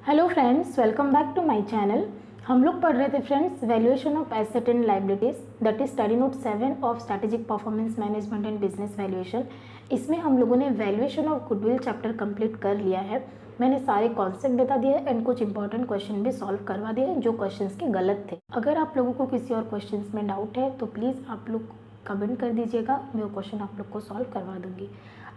Hello friends, welcome back to my channel. हम लोग पढ़ रहे थे friends valuation of asset and liabilities, that is study note 7 of strategic performance management and business valuation. इसमें हम लोगों ने valuation of goodwill chapter complete कर लिया है। मैंने सारे कॉन्सेप्ट बता दिए एंड कुछ इंपॉर्टेंट क्वेश्चन भी सॉल्व करवा दिए जो क्वेश्चंस के गलत थे। अगर आप लोगों को किसी और क्वेश्चंस में डाउट है तो प्लीज़ आप लोग कमेंट कर दीजिएगा, मैं वो क्वेश्चन आप लोग को सॉल्व करवा दूंगी।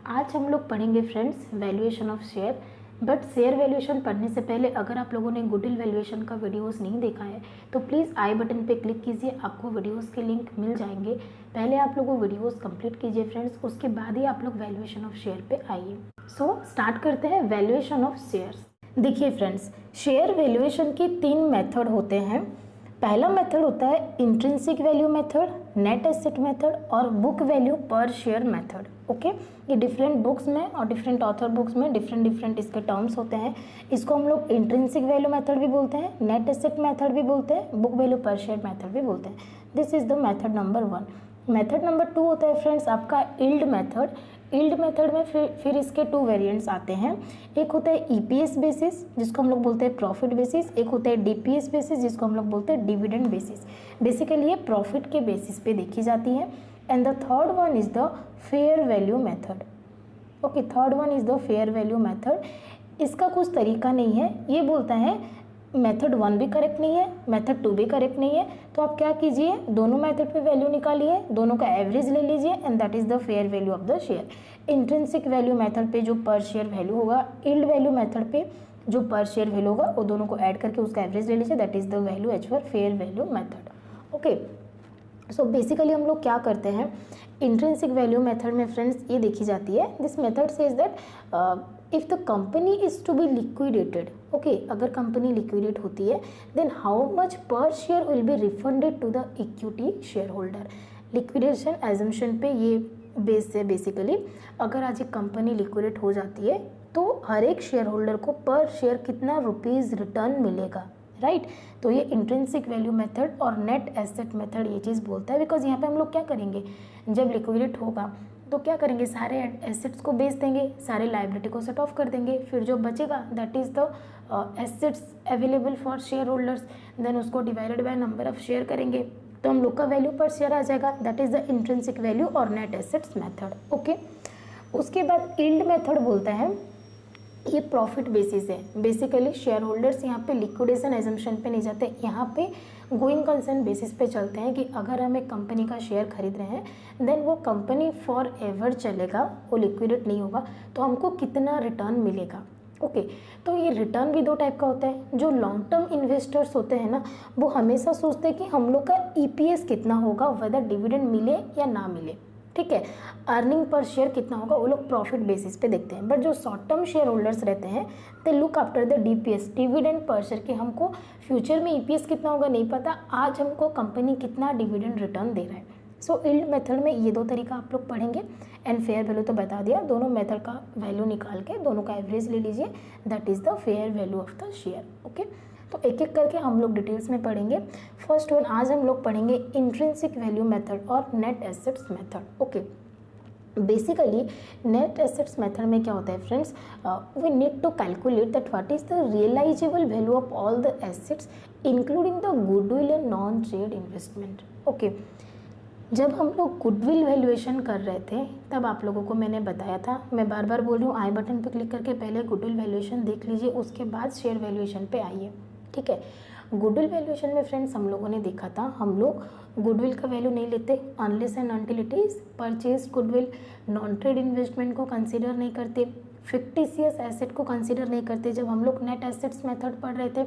आज हम लोग पढ़ेंगे friends valuation of share. But share valuation पढ़ने से पहले अगर आप लोगों ने गुडविल वैल्यूएशन का वीडियोस नहीं देखा है तो प्लीज़ आई बटन पे क्लिक कीजिए, आपको वीडियोस के लिंक मिल जाएंगे। पहले आप लोगों वीडियोस कंप्लीट कीजिए फ्रेंड्स, उसके बाद ही आप लोग वैल्यूएशन ऑफ शेयर पे आइए। सो स्टार्ट करते हैं वैल्यूएशन ऑफ शेयर्स। देखिए फ्रेंड्स, शेयर वैल्यूएशन की 3 मेथड होते हैं। पहला मेथड होता है intrinsic value method, net asset method और बुक वैल्यू पर शेयर मेथड। ओके, ये डिफरेंट बुक्स में और डिफरेंट ऑथर बुक्स में डिफरेंट इसके टर्म्स होते हैं। इसको हम लोग इंट्रिंसिक वैल्यू मेथड भी बोलते हैं, नेट एसेट मेथड भी बोलते हैं, बुक वैल्यू पर शेयर मेथड भी बोलते हैं। This is the method number 1। Method number 2 होता है फ्रेंड्स आपका यील्ड मेथड। यील्ड मेथड में फिर इसके 2 वेरिएंट्स आते हैं। एक होता है ईपीएस बेसिस जिसको हम लोग बोलते हैं प्रॉफिट बेसिस, एक होता है डीपीएस बेसिस जिसको हम लोग बोलते हैं डिविडेंड बेसिस। बेसिकली ये प्रॉफिट के बेसिस पे देखी जाती है। And the third one is the fair value method. Okay, third one is the fair value method. इसका कुछ तरीका नहीं है, ये बोलता है मेथड 1 भी करेक्ट नहीं है, मेथड 2 भी करेक्ट नहीं है, तो आप क्या कीजिए, दोनों मेथड पे वैल्यू निकालिए, दोनों का एवरेज ले लीजिए and that is the fair value of the share. Intrinsic value method पे जो पर शेयर वैल्यू होगा, यील्ड वैल्यू मेथड पे जो पर शेयर वैल्यू होगा, वो दोनों को ऐड करके उसका एवरेज ले लीजिए, that is the value as per fair value method. Okay, so basically हम लोग क्या करते हैं, इंट्रिंसिक वैल्यू मेथड में फ्रेंड्स ये देखी जाती है, this method says that if the company is to be liquidated, okay, अगर कंपनी लिक्विडेट होती है then how much per share will be refunded to the equity share holder. Liquidation assumption पे ये बेस है। बेसिकली अगर आज एक company liquidate हो जाती है तो हर एक शेयर होल्डर को पर शेयर कितना रुपीज़ रिटर्न मिलेगा, राइट। तो ये इंट्रिंसिक वैल्यू मेथड और नेट एसेट मेथड ये चीज़ बोलता है। बिकॉज यहाँ पे हम लोग क्या करेंगे, जब लिक्विडेट होगा तो क्या करेंगे, सारे एसेट्स को बेच देंगे, सारे लायबिलिटी को सेट ऑफ कर देंगे, फिर जो बचेगा that is the assets available for shareholders, then उसको divided by number of share करेंगे तो हम लोग का वैल्यू पर शेयर आ जाएगा, that is the intrinsic value और नेट एसेट्स मेथड। ओके, उसके बाद यील्ड मेथड बोलता है ये प्रॉफिट बेसिस है। बेसिकली शेयर होल्डर्स यहाँ पे लिक्विडेशन एजम्पशन पे नहीं जाते, यहाँ पे गोइंग कंसर्न बेसिस पे चलते हैं कि अगर हम एक कंपनी का शेयर खरीद रहे हैं देन वो कंपनी फॉर एवर चलेगा, वो लिक्विडेट नहीं होगा, तो हमको कितना रिटर्न मिलेगा। ओके, तो ये रिटर्न भी 2 टाइप का होता है। जो लॉन्ग टर्म इन्वेस्टर्स होते हैं ना, वो हमेशा सोचते हैं कि हम लोग का ईपीएस कितना होगा, वेदर डिविडेंड मिले या ना मिले, ठीक है, अर्निंग पर शेयर कितना होगा, वो लोग प्रॉफिट बेसिस पे देखते हैं। बट जो शॉर्ट टर्म शेयर होल्डर्स रहते हैं they look after the DPS, dividend per share, कि हमको फ्यूचर में ईपीएस कितना होगा नहीं पता, आज हमको कंपनी कितना डिविडेंड रिटर्न दे रहा है। सो यील्ड मेथड में ये 2 तरीका आप लोग पढ़ेंगे एंड फेयर वैल्यू तो बता दिया, दोनों मेथड का वैल्यू निकाल के दोनों का एवरेज ले लीजिए, that is the fair value of the share. Okay, तो एक एक करके हम लोग डिटेल्स में पढ़ेंगे। फर्स्ट वन आज हम लोग पढ़ेंगे इंट्रिंसिक वैल्यू मेथड और net assets method. Okay, basically net assets method में क्या होता है friends, we need to calculate that what is the realisable value of all the assets including the goodwill and non trade investment. Okay, जब हम लोग goodwill valuation कर रहे थे तब आप लोगों को मैंने बताया था, मैं बार बार बोल रही हूँ, आई बटन पे क्लिक करके पहले गुडविल वैल्यूएशन देख लीजिए, उसके बाद शेयर वैल्यूएशन पे आइए, ठीक है। गुडविल वैल्यूएशन में फ्रेंड्स हम लोगों ने देखा था, हम लोग गुडविल का वैल्यू नहीं लेते unless and until it is purchase goodwill, non trade investment को कंसीडर नहीं करते, फिक्टिशियस एसेट को कंसीडर नहीं करते जब हम लोग नेट एसेट्स मेथड पढ़ रहे थे,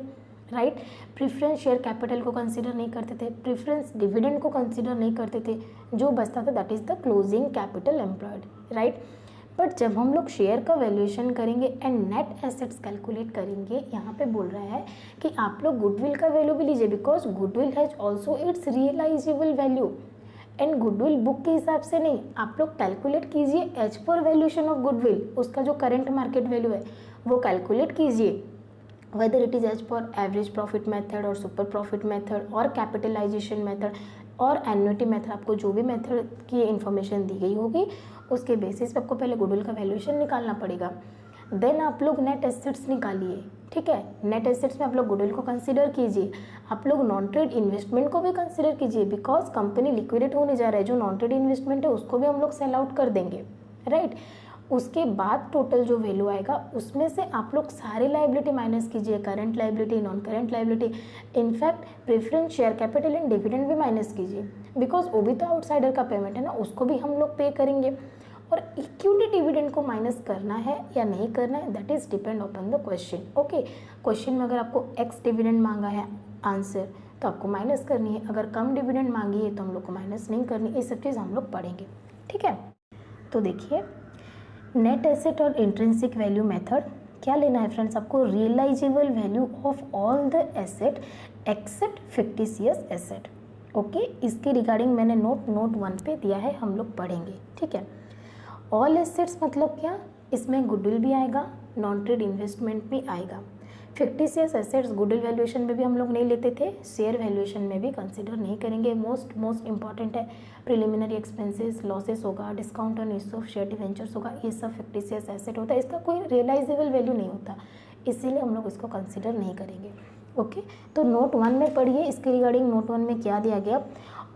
राइट। प्रेफरेंस शेयर कैपिटल को कंसीडर नहीं करते थे, प्रेफरेंस डिविडेंड को कंसीडर नहीं करते थे, जो बचता था that is the closing capital employed, right. But जब हम लोग शेयर का वैल्यूएशन करेंगे एंड नेट एसेट्स कैलकुलेट करेंगे, यहाँ पे बोल रहा है कि आप लोग गुडविल का वैल्यू भी लीजिए, because goodwill has also its realisable value and goodwill book के हिसाब से नहीं, आप लोग कैलकुलेट कीजिए as per valuation of goodwill, उसका जो करेंट मार्केट वैल्यू है वो कैलकुलेट कीजिए, whether it is as per average profit method और सुपर प्रॉफिट मेथड और कैपिटलाइजेशन मेथड और एन्युटी मेथड, आपको जो भी मेथड की इन्फॉर्मेशन दी गई होगी उसके बेसिस पे आपको पहले गुडविल का वैल्यूएशन निकालना पड़ेगा। देन आप लोग नेट एसेट्स निकालिए, ठीक है। नेट एसेट्स में आप लोग गुडविल को कंसीडर कीजिए, आप लोग नॉन ट्रेड इन्वेस्टमेंट को भी कंसीडर कीजिए, बिकॉज कंपनी लिक्विडेट होने जा रहा है, जो नॉन ट्रेड इन्वेस्टमेंट है उसको भी हम लोग सेल आउट कर देंगे, राइट। उसके बाद टोटल जो वैल्यू आएगा उसमें से आप लोग सारे लाइबिलिटी माइनस कीजिए, current liability, non current liability, in fact preference share capital and dividend भी माइनस कीजिए, बिकॉज वो भी तो आउटसाइडर का पेमेंट है ना, उसको भी हम लोग पे करेंगे। और इक्विटी डिविडेंड को माइनस करना है या नहीं करना है, that is depend upon the question. Okay, question में अगर आपको एक्स डिविडेंड मांगा है आंसर तो आपको माइनस करनी है, अगर कम डिविडेंड मांगी है तो हम लोग को माइनस नहीं करनी, ये सब चीज़ हम लोग पढ़ेंगे, ठीक है। तो देखिए नेट एसेट और इंट्रिंसिक वैल्यू मेथड क्या लेना है फ्रेंड्स, आपको realisable value of all the asset except fictitious asset. Okay, इसके रिगार्डिंग मैंने नोट 1 पे दिया है, हम लोग पढ़ेंगे, ठीक है। ऑल एसेट्स मतलब क्या, इसमें गुडविल भी आएगा, नॉन ट्रेड इन्वेस्टमेंट भी आएगा। फिक्टिशियस एसेट्स गुडविल वैल्यूएशन में भी हम लोग नहीं लेते थे, शेयर वैल्यूएशन में भी कंसिडर नहीं करेंगे। मोस्ट इंपॉर्टेंट है, प्रिलिमिनरी एक्सपेंसेस, लॉसेस होगा, discount on issue of share debentures होगा, ये सब फिक्टिशियस एसेट होता है, इसका कोई रियलाइजेबल वैल्यू नहीं होता, इसीलिए हम लोग इसको कंसिडर नहीं करेंगे। ओके, तो नोट 1 में पढ़िए, इसके रिगार्डिंग नोट 1 में क्या दिया गया,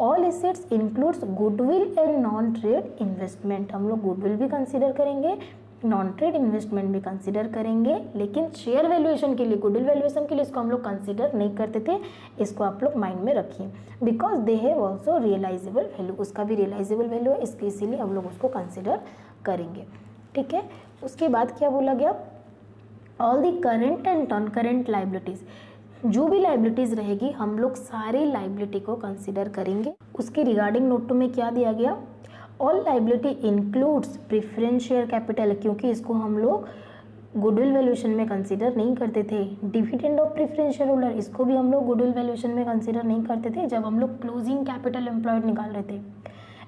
all assets includes goodwill and non trade investment. हम लोग गुडविल भी कंसिडर करेंगे, नॉन ट्रेड इन्वेस्टमेंट भी कंसिडर करेंगे, लेकिन शेयर वैल्यूएशन के लिए, गुडविल वैल्यूएशन के लिए इसको हम लोग कंसिडर नहीं करते थे, इसको आप लोग माइंड में रखिए, because they have also realisable value, उसका भी रियलाइजेबल वैल्यू है, इसके इसीलिए हम लोग उसको कंसिडर करेंगे, ठीक है। उसके बाद क्या बोला गया, all the current and non current liabilities, जो भी लाइबिलिटीज रहेगी हम लोग सारी लाइबिलिटी को कंसिडर करेंगे। उसके रिगार्डिंग नोट 2 में क्या दिया गया, all liability includes preference share capital, क्योंकि इसको हम लोग गुडविल वैल्यूएशन में कंसिडर नहीं करते थे। Dividend of preference share holder, इसको भी हम लोग गुडविल वैल्यूएशन में कंसिडर नहीं करते थे जब हम लोग क्लोजिंग कैपिटल एम्प्लॉयड निकाल रहे थे।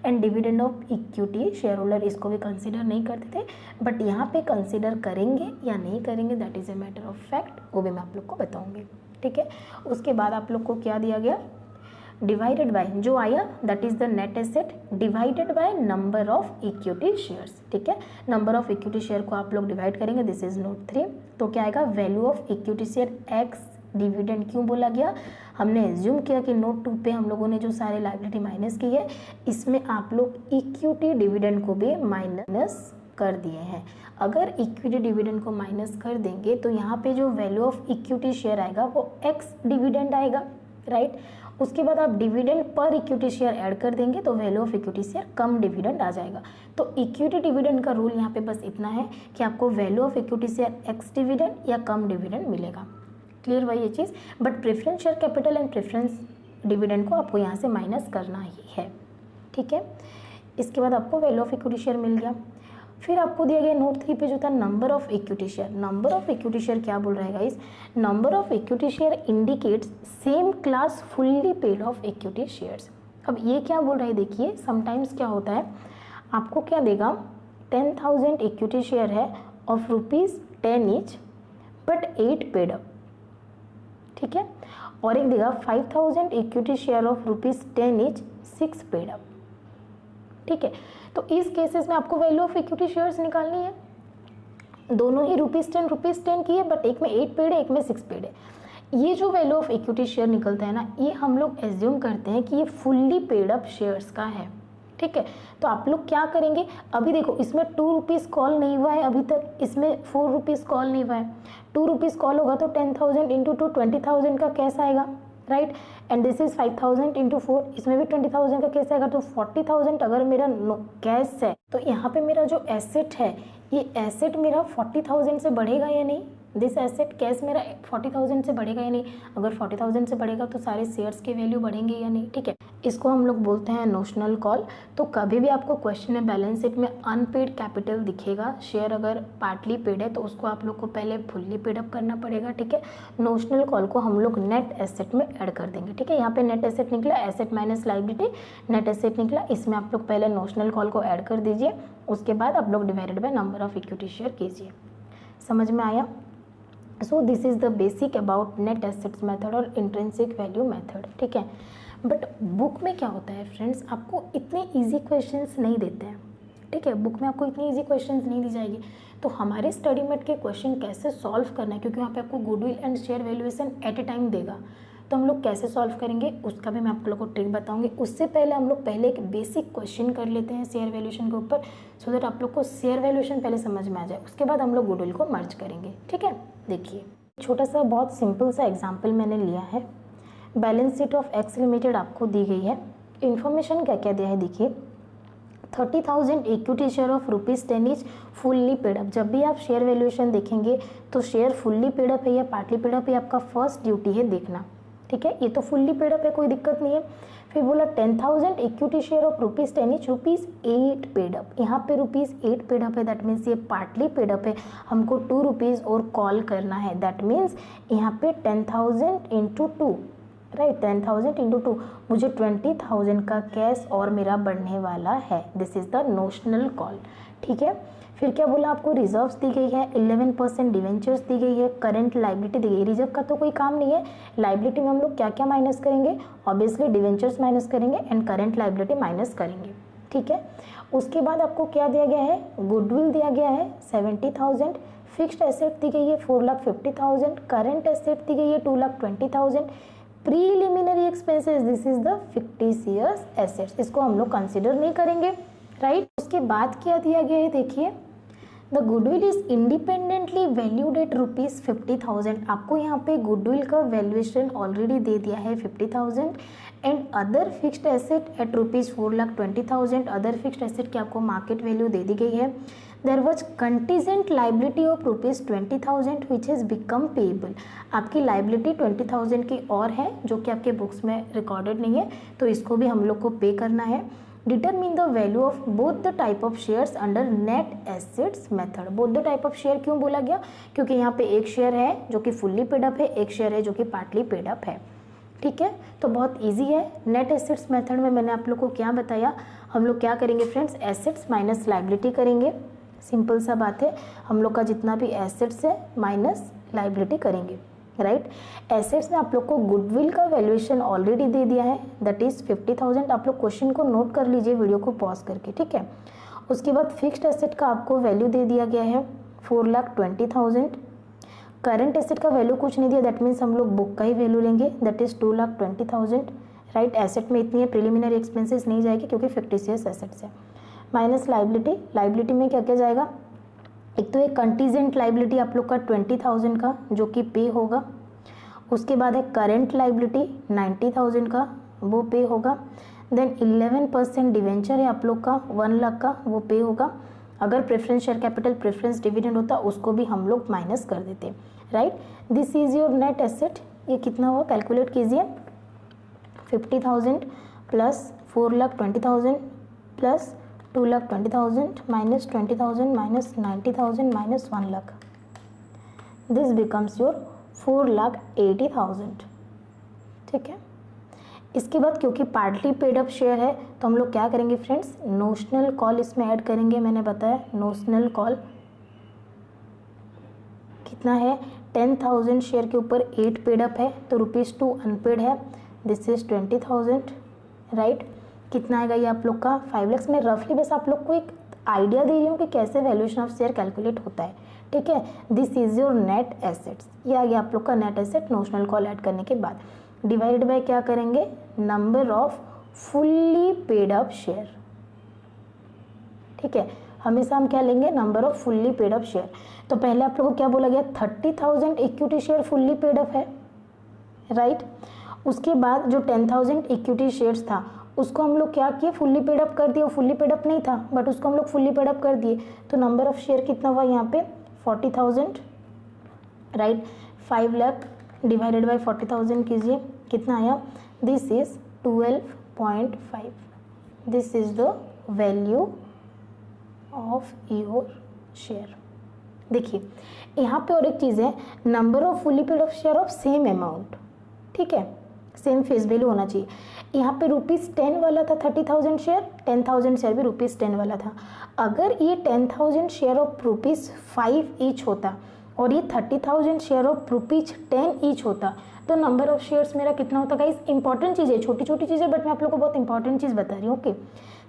And dividend of equity share holder, इसको भी कंसिडर नहीं करते थे, बट यहाँ पे कंसिडर करेंगे या नहीं करेंगे that is a matter of fact, वो भी मैं आप लोग को बताऊँगी, ठीक है। उसके बाद आप लोग को क्या दिया गया, डिवाइडेड बाय, जो आया that is the net asset divided by number of equity shares, ठीक है। नंबर ऑफ इक्विटी शेयर को आप लोग डिवाइड करेंगे, दिस इज नोट 3। तो क्या आएगा, value of equity share ex dividend. क्यों बोला गया, हमने एज्यूम किया कि नोट 2 पे हम लोगों ने जो सारे लायबिलिटी माइनस की है, इसमें आप लोग इक्विटी डिविडेंड को भी माइनस कर दिए हैं। अगर इक्विटी डिविडेंड को माइनस कर देंगे तो यहाँ पे जो वैल्यू ऑफ इक्विटी शेयर आएगा वो एक्स डिविडेंड आएगा, राइट। उसके बाद आप dividend per equity share add कर देंगे तो value of equity share cum dividend आ जाएगा। तो इक्विटी डिविडेंड का रूल यहाँ पे बस इतना है कि आपको value of equity share ex dividend या कम डिविडेंड मिलेगा, क्लियर वही ये चीज़। But preference share capital and preference dividend को आपको यहाँ से माइनस करना ही है, ठीक है। इसके बाद आपको वैल्यू ऑफ इक्विटी शेयर मिल गया। फिर आपको दिया गया नोट 3 पे जो था number of equity share. Number of equity share क्या बोल रहा है guys, number of equity share indicates same class fully paid of equity shares. अब ये क्या बोल रहा है, देखिए समटाइम्स क्या होता है, आपको क्या देगा, 10,000 इक्विटी शेयर है of ₹10 each but 8 paid up, ठीक है। और एक देगा 5,000 equity share of ₹10 each 6 paid up, ठीक है। तो इस केसेस में आपको वैल्यू ऑफ इक्विटी शेयर्स निकालनी है, दोनों ही ₹10 की है, बट एक में 8 पेड है, एक में 6 पेड है। ये जो वैल्यू ऑफ इक्विटी शेयर निकलता है ना, ये हम लोग एज्यूम करते हैं कि ये फुल्ली पेड अप शेयर्स का है, ठीक है। तो आप लोग क्या करेंगे, अभी देखो इसमें ₹2 कॉल नहीं हुआ है अभी तक, इसमें ₹4 कॉल नहीं हुआ है। ₹2 कॉल होगा तो 10,000 इंटू 2 20,000 का कैश आएगा, right. And this is 5,000 into 4, इसमें भी 20,000 का कैश आएगा। तो 40,000 अगर मेरा कैश है तो यहाँ पे मेरा जो एसेट है, ये एसेट मेरा 40,000 से बढ़ेगा या नहीं, दिस एसेट कैश मेरा 40,000 से बढ़ेगा या नहीं। अगर 40,000 से बढ़ेगा तो सारे शेयर्स के वैल्यू बढ़ेंगे या नहीं, ठीक है। इसको हम लोग बोलते हैं नोशनल कॉल। तो कभी भी आपको क्वेश्चन में बैलेंस शीट में अनपेड कैपिटल दिखेगा, शेयर अगर पार्टली पेड है तो उसको आप लोग को पहले फुल्ली पेड अप करना पड़ेगा, ठीक है। नोशनल कॉल को हम लोग नेट एसेट में ऐड कर देंगे, ठीक है। यहाँ पे नेट एसेट निकला, asset minus liability, net asset निकला, इसमें आप लोग पहले नोशनल कॉल को ऐड कर दीजिए, उसके बाद आप लोग divided by number of equity share कीजिए। समझ में आया। So this is the basic about net assets method और इंट्रिंसिक वैल्यू मेथड, ठीक है। बट बुक में क्या होता है फ्रेंड्स, आपको इतने इजी क्वेश्चंस नहीं देते हैं, ठीक है। बुक में आपको इतनी इजी क्वेश्चंस नहीं दी जाएगी। तो हमारे स्टडी मेट के क्वेश्चन कैसे सॉल्व करना है, क्योंकि वहाँ पे आपको goodwill and share valuation at a time देगा, तो हम लोग कैसे सॉल्व करेंगे उसका भी मैं आप लोग को ट्रिक बताऊंगी। उससे पहले हम लोग पहले एक बेसिक क्वेश्चन कर लेते हैं शेयर वैल्यूएशन के ऊपर, सो दैट आप लोग को शेयर वैल्यूएशन पहले समझ में आ जाए, उसके बाद हम लोग गुडविल को मर्ज करेंगे। ठीक है, देखिए छोटा सा बहुत सिंपल सा एग्जाम्पल मैंने लिया है। Balance sheet of x limited आपको दी गई है। इन्फॉर्मेशन क्या क्या दिया है देखिए, 30,000 equity share of ₹10 is fully paid up. जब भी आप शेयर वैल्यूएशन देखेंगे तो शेयर फुल्ली पेड अप है या पार्टली पेड अप है, आपका फर्स्ट ड्यूटी है देखना। ठीक है, ये तो फुल्ली पेड अप है, कोई दिक्कत नहीं है। फिर बोला 10,000 equity share of ₹10 etch ₹8 paid up. यहाँ पे ₹8 पेड अप है, दैट मीन्स ये पार्टली पेड अप है, हमको ₹2 और कॉल करना है। दैट मीन्स यहाँ पे 10,000 इंटू 2, राइट, 10,000 इंटू 2, मुझे 20,000 का कैश और मेरा बढ़ने वाला है। This is the notional call. ठीक है, फिर क्या बोला आपको, रिजर्व्स दी गई है, 11% डिवेंचर्स दी गई है, करंट लाइबिलिटी दी गई है। रिजर्व का तो कोई काम नहीं है, लाइबिलिटी में हम लोग क्या क्या माइनस करेंगे, ऑब्वियसली डिवेंचर्स माइनस करेंगे एंड करंट लाइबिलिटी माइनस करेंगे। ठीक है, उसके बाद आपको क्या दिया गया है, गुडविल दिया गया है 70,000, फिक्स्ड एसेट दी गई है 4,50,000, करंट एसेट दी गई है 2,20,000, preliminary expenses this is the fictitious assets, इसको हम लोग कंसिडर नहीं करेंगे, राइट। उसके बाद क्या दिया गया है देखिए, the goodwill is independently valued at ₹50,000। आपको यहाँ पे गुडविल का वैल्यूएशन ऑलरेडी दे दिया है 50,000 and other fixed asset at ₹4,20,000। Other fixed asset की आपको मार्केट वैल्यू दे दी गई है। There was contingent liability of ₹20,000 which has become payable. आपकी लाइबिलिटी 20,000 की और है जो कि आपके बुक्स में रिकॉर्डेड नहीं है, तो इसको भी हम लोग को पे करना है। Determine the value of both the type of shares under net assets method. Both the type of share क्यों बोला गया, क्योंकि यहाँ पे एक शेयर है जो कि फुल्ली पेड अप है, एक शेयर है जो कि पार्टली पेड अप है। ठीक है, तो बहुत इजी है। नेट एसेट्स मेथड में मैंने आप लोग को क्या बताया, हम लोग क्या करेंगे फ्रेंड्स, एसेट्स माइनस लाइबिलिटी करेंगे। सिंपल सा बात है, हम लोग का जितना भी एसेट्स है माइनस लाइबिलिटी करेंगे, राइट। एसेट्स में आप लोग को गुडविल का वैल्यूएशन ऑलरेडी दे दिया है, दैट इज 50,000। आप लोग क्वेश्चन को नोट कर लीजिए वीडियो को पॉज करके, ठीक है। उसके बाद फिक्स्ड एसेट का आपको वैल्यू दे दिया गया है 4,20,000। करंट एसेट का वैल्यू कुछ नहीं दिया, दैट मीन्स हम लोग बुक का ही वैल्यू लेंगे, दैट इज 2,20,000, राइट। एसेट में इतनी है, प्रिलिमिनरी एक्सपेंसेस नहीं जाएगी क्योंकि फिक्टिशियस एसेट्स है। माइनस लाइबिलिटी, लाइबिलिटी में क्या क्या जाएगा, एक तो एक कंटीजेंट लाइबिलिटी आप लोग का 20,000 का जो कि पे होगा। उसके बाद है करंट लाइबिलिटी 90,000 का, वो पे होगा। देन 11% डिवेंचर है आप लोग का 1 लाख का, वो पे होगा। अगर preference share capital preference dividend होता उसको भी हम लोग माइनस कर देते, right. This is your net asset. ये कितना हुआ कैलकुलेट कीजिए, 50,000 plus 4,20,000 plus 2,20,000 minus 20,000 minus 90,000 minus 1 lakh, this becomes your 4,80,000। ठीक है, इसके बाद क्योंकि पार्टली पेड अप शेयर है तो हम लोग क्या करेंगे फ्रेंड्स, नोशनल कॉल इसमें ऐड करेंगे। मैंने बताया नोशनल कॉल कितना है, 10,000 शेयर के ऊपर 8 पेड अप है तो ₹2 अनपेड है, दिस इज 20,000, राइट। कितना आएगा ये आप लोग का 5 लाख में। रफली बस आप लोग को एक आइडिया दे रही हूँ कि कैसे वैल्यूएशन ऑफ शेयर कैलकुलेट होता है, ठीक है। This is your net assets, ये आ गया आप लोग का net asset notional call add करने के बाद। डिवाइडेड बाय क्या करेंगे, number off fully paid up share, ठीक है। हमेशा हम क्या लेंगे, number off fully paid up share. तो पहले आप लोग को क्या बोला गया, 30,000 equity share fully paid up है, राइट। उसके बाद जो 10,000 इक्विटी शेयर्स था उसको हम लोग क्या किए, फुल्ली पेड अप कर दिए। वो फुल्ली पेड अप नहीं था बट उसको हम लोग फुल्ली पेड अप कर दिए, तो नंबर ऑफ शेयर कितना हुआ यहाँ पे 40,000, राइट। 5 लाख डिवाइडेड बाय 40,000 कीजिए, कितना आया, this is 12.5, this is the value of your share. देखिए यहाँ पे और एक चीज़ है, number off fully paid up share of same amount, ठीक है, सेम फेस वैल्यू होना चाहिए। यहाँ पे ₹10 वाला था 30,000 शेयर, 10,000 शेयर भी ₹10 वाला था। अगर ये 10,000 शेयर ऑफ ₹5 ईच होता और ये 30,000 शेयर ऑफ ₹10 ईच होता तो नंबर ऑफ शेयर्स मेरा कितना होता गाइस। इंपॉर्टेंट चीज़ है, छोटी छोटी चीज़ें बट मैं आप लोग को बहुत इंपॉर्टेंट चीज़ बता रही हूँ, ओके।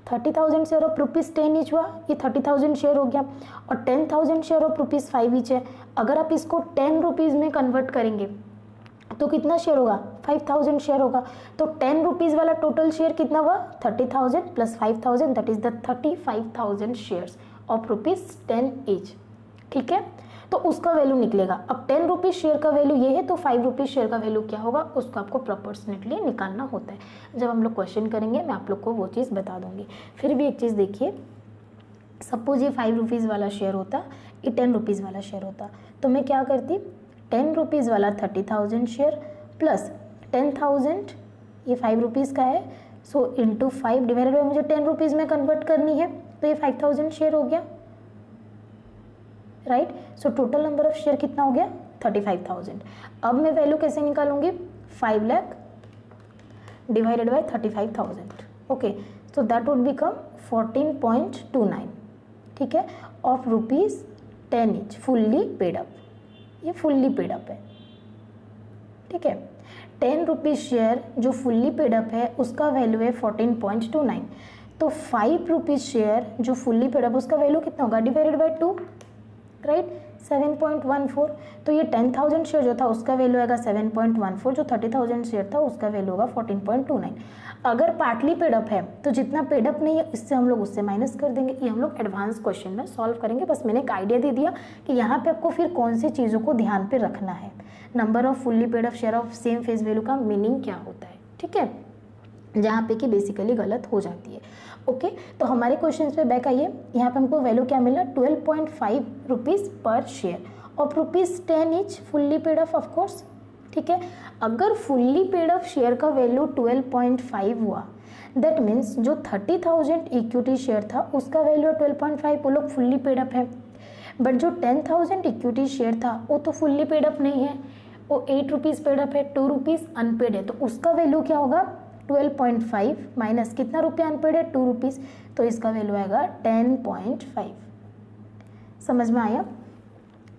30,000 शेयर ऑफ ₹10 ईच हुआ, ये 30,000 शेयर हो गया, और 10,000 शेयर ऑफ ₹5 ईच है। अगर आप इसको 10 रुपीज़ में कन्वर्ट करेंगे तो कितना शेयर होगा, 5,000 शेयर होगा। तो 10 रुपीज़ वाला टोटल शेयर कितना हुआ, 30,000 plus 5,000, that is the 35,000 shares of ₹10 each. ठीक है, तो उसका वैल्यू निकलेगा। अब 10 रुपीज़ शेयर का वैल्यू ये है, तो 5 रुपीज़ शेयर का वैल्यू क्या होगा, उसको आपको प्रोपोर्शनेटली निकालना होता है। जब हम लोग क्वेश्चन करेंगे मैं आप लोग को वो चीज़ बता दूंगी। फिर भी एक चीज़ देखिए, सपोज ये 5 रुपीज़ वाला शेयर होता, ये 10 रुपीज़ वाला शेयर होता, तो मैं क्या करती, 10 रुपीज़ वाला 30,000 शेयर प्लस 10,000 ये 5 रुपीज़ का है, सो इंटू 5 डिवाइडेड बाई, मुझे 10 रुपीज़ में कन्वर्ट करनी है, तो ये 5,000 शेयर हो गया, right. So total number of share कितना हो गया, 35,000। अब मैं वैल्यू कैसे निकालूंगी, 5 lakh divided by 35,000, okay, so that would become 14.29, ठीक है, of ₹10 each, fully paid up, ये फुल्ली पेड अप है। ठीक है, 10 रुपीज़ शेयर जो फुल्ली पेड अप है उसका वैल्यू है 14.29, तो 5 रुपीज़ शेयर जो फुल्ली पेड अप उसका वैल्यू कितना होगा, डिवाइडेड बाई 2, राइट, 7.14। तो ये 10,000 शेयर जो था उसका वैल्यू आएगा 7.14, जो 30,000 शेयर था उसका वैल्यू होगा 14.29। अगर पार्टली पेडअप है तो जितना पेडअप नहीं है इससे हम लोग उससे माइनस कर देंगे। ये हम लोग एडवांस क्वेश्चन में सॉल्व करेंगे, बस मैंने एक आइडिया दे दिया कि यहाँ पे आपको फिर कौन सी चीज़ों को ध्यान पे रखना है। Number off fully paid up share of same face value का मीनिंग क्या होता है, ठीक है, जहाँ पे कि बेसिकली गलत हो जाती है। ओके, तो हमारे क्वेश्चन पे बैक आइए। यहाँ पे हमको वैल्यू क्या मिला, 12.5 रुपीज़ पर share of ₹10 each, fully paid of of course. ठीक है, अगर फुल्ली पेड ऑफ शेयर का वैल्यू 12.5 हुआ, दैट मीन्स जो 30,000 इक्विटी शेयर था उसका वैल्यू 12.5, वो लोग फुल्ली पेड अप है। बट जो 10,000 इक्विटी शेयर था वो तो फुल्ली पेड अप नहीं है, वो 8 रुपीज़ पेड अप है, 2 रुपीज़ अनपेड है, तो उसका वैल्यू क्या होगा, 12.5 माइनस कितना रुपया अनपेड है, 2 रुपीज़, तो इसका वैल्यू आएगा 10.5। समझ में आया,